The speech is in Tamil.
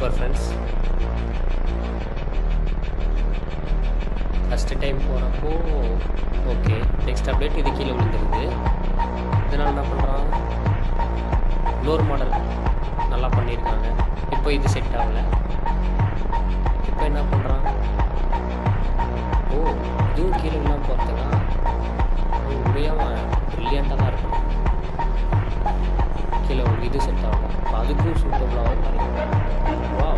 Super friends. ஃபஸ்ட்டு டைம் போகிறப்போ ஓகே, நெக்ஸ்ட் அப்டேட் இது கீழே விழுந்துருது. இதனால் என்ன பண்ணுறான், இன்னொரு மாடல் நல்லா பண்ணியிருக்காங்க. இப்போ இது செட் ஆகலை. இப்போ என்ன பண்ணுறான், ஓ இதுவும் கீழே விழாமல் போகிறதுக்கா, உண்மையாக ப்ரில்லியண்ட்டாக தான் இருக்கணும். கீழே இது செட் ஆகலை, இப்போ அதுக்கும் சூட்டபுளாக வர மாதிரி. வா